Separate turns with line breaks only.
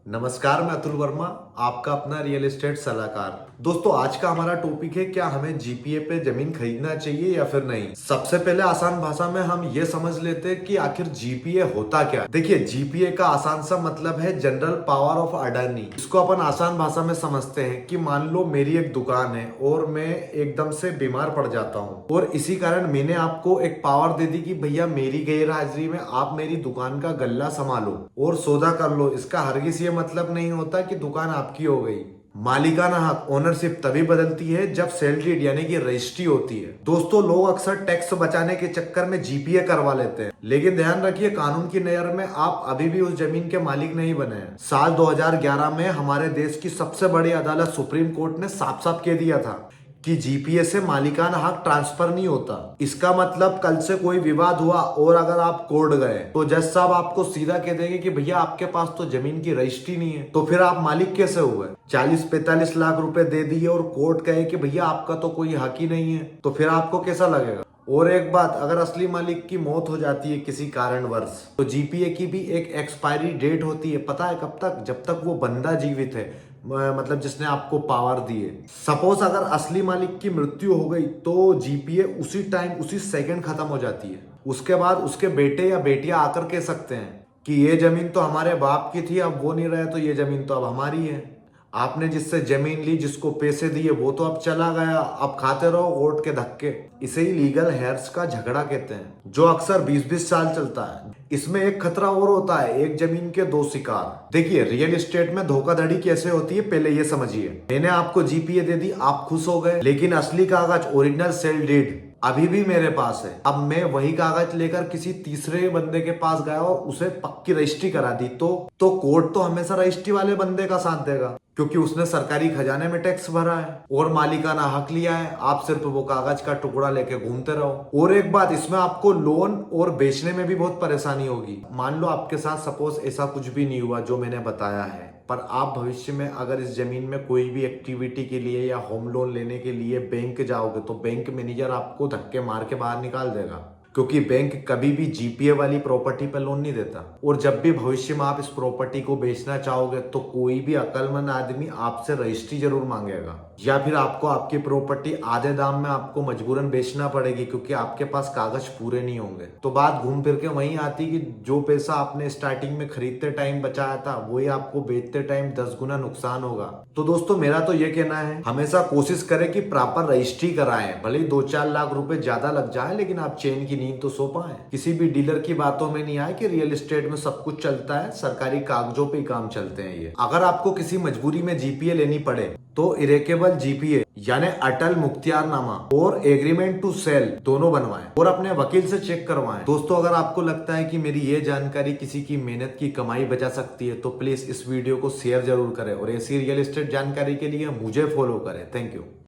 नमस्कार, मैं अतुल वर्मा, आपका अपना रियल एस्टेट सलाहकार। दोस्तों, आज का हमारा टॉपिक है क्या हमें जीपीए पे जमीन खरीदना चाहिए या फिर नहीं। सबसे पहले आसान भाषा में हम ये समझ लेते हैं कि आखिर जीपीए होता क्या है। देखिए, जीपीए का आसान सा मतलब है जनरल पावर ऑफ अटॉर्नी। इसको अपन आसान भाषा में समझते हैं कि मान लो मेरी एक दुकान है और मैं एकदम से बीमार पड़ जाता हूँ और इसी कारण मैंने आपको एक पावर दे दी कि भैया मेरी गैर हाजिरी में आप मेरी दुकान का गल्ला संभालो और सौदा कर लो। इसका हरगिज ये मतलब नहीं होता कि दुकान आपकी हो गई। मालिकाना हक ओनरशिप तभी बदलती है जब सेल डीड यानी कि रजिस्ट्री होती है। दोस्तों, लोग अक्सर टैक्स बचाने के चक्कर में जीपीए करवा लेते हैं, लेकिन ध्यान रखिए कानून की नजर में आप अभी भी उस जमीन के मालिक नहीं बने हैं। साल 2011 में हमारे देश की सबसे बड़ी अदालत सुप्रीम कोर्ट ने साफ साफ कह दिया था कि जीपीए से मालिकाना हक ट्रांसफर नहीं होता। इसका मतलब कल से कोई विवाद हुआ और अगर आप कोर्ट गए तो जज साहब आपको सीधा कह देंगे कि भैया आपके पास तो जमीन की रजिस्ट्री नहीं है, तो फिर आप मालिक कैसे हुए। 40-45 लाख रुपए दे दिए और कोर्ट कहे कि भैया आपका तो कोई हक ही नहीं है, तो फिर आपको कैसा लगेगा। और एक बात, अगर असली मालिक की मौत हो जाती है किसी कारणवश तो जीपीए की भी एक एक्सपायरी डेट होती है। पता है कब तक? जब तक वो बंदा जीवित है, मतलब जिसने आपको पावर दी है। सपोज अगर असली मालिक की मृत्यु हो गई तो जीपीए उसी टाइम उसी सेकंड खत्म हो जाती है। उसके बाद उसके बेटे या बेटियां आकर कह सकते हैं कि ये जमीन तो हमारे बाप की थी, अब वो नहीं रहे तो ये जमीन तो अब हमारी है। आपने जिससे जमीन ली, जिसको पैसे दिए, वो तो अब चला गया, अब खाते रहो कोर्ट के धक्के। इसे ही लीगल हेयर्स का झगड़ा कहते हैं, जो अक्सर 20-20 साल चलता है। इसमें एक खतरा और होता है, एक जमीन के दो शिकार। देखिए, रियल एस्टेट में धोखाधड़ी कैसे होती है पहले ये समझिए। मैंने आपको जीपीए दे दी, आप खुश हो गए, लेकिन असली कागज ओरिजिनल सेल डीड अभी भी मेरे पास है। अब मैं वही कागज लेकर किसी तीसरे बंदे के पास गया और उसे पक्की रजिस्ट्री करा दी तो कोर्ट तो हमेशा रजिस्ट्री वाले बंदे का साथ देगा, क्योंकि उसने सरकारी खजाने में टैक्स भरा है और मालिकाना हक लिया है। आप सिर्फ वो कागज का टुकड़ा लेके घूमते रहो। और एक बात, इसमें आपको लोन और बेचने में भी बहुत परेशानी होगी। मान लो आपके साथ सपोज ऐसा कुछ भी नहीं हुआ जो मैंने बताया है, पर आप भविष्य में अगर इस जमीन में कोई भी एक्टिविटी के लिए या होम लोन लेने के लिए बैंक जाओगे तो बैंक मैनेजर आपको धक्के मार के बाहर निकाल देगा, क्योंकि बैंक कभी भी जीपीए वाली प्रॉपर्टी पर लोन नहीं देता। और जब भी भविष्य में आप इस प्रॉपर्टी को बेचना चाहोगे तो कोई भी अक्लमंद आदमी आपसे रजिस्ट्री जरूर मांगेगा, या फिर आपको आपकी प्रॉपर्टी आधे दाम में आपको मजबूरन बेचना पड़ेगी, क्योंकि आपके पास कागज पूरे नहीं होंगे। तो बात घूम फिर के वहीं आती कि जो पैसा आपने स्टार्टिंग में खरीदते टाइम बचाया था वही आपको बेचते टाइम 10 गुना नुकसान होगा। तो दोस्तों, मेरा तो ये कहना है, हमेशा कोशिश करें कि प्रॉपर रजिस्ट्री कराएं। भले ही 2-4 लाख रुपए ज्यादा लग जाए, लेकिन आप चैन की नींद तो सो पाए। किसी भी डीलर की बातों में नहीं आए कि रियल एस्टेट में सब कुछ चलता है, सरकारी कागजों पे ही काम चलते हैं ये। अगर आपको किसी मजबूरी में जीपीए लेनी पड़े तो इरेकेबल जीपीए यानी अटल मुख्तियारनामा और एग्रीमेंट टू सेल दोनों बनवाएं और अपने वकील से चेक करवाएं। दोस्तों, अगर आपको लगता है कि मेरी ये जानकारी किसी की मेहनत की कमाई बचा सकती है तो प्लीज इस वीडियो को शेयर जरूर करें और ऐसी रियल एस्टेट जानकारी के लिए मुझे फॉलो करें। Thank you.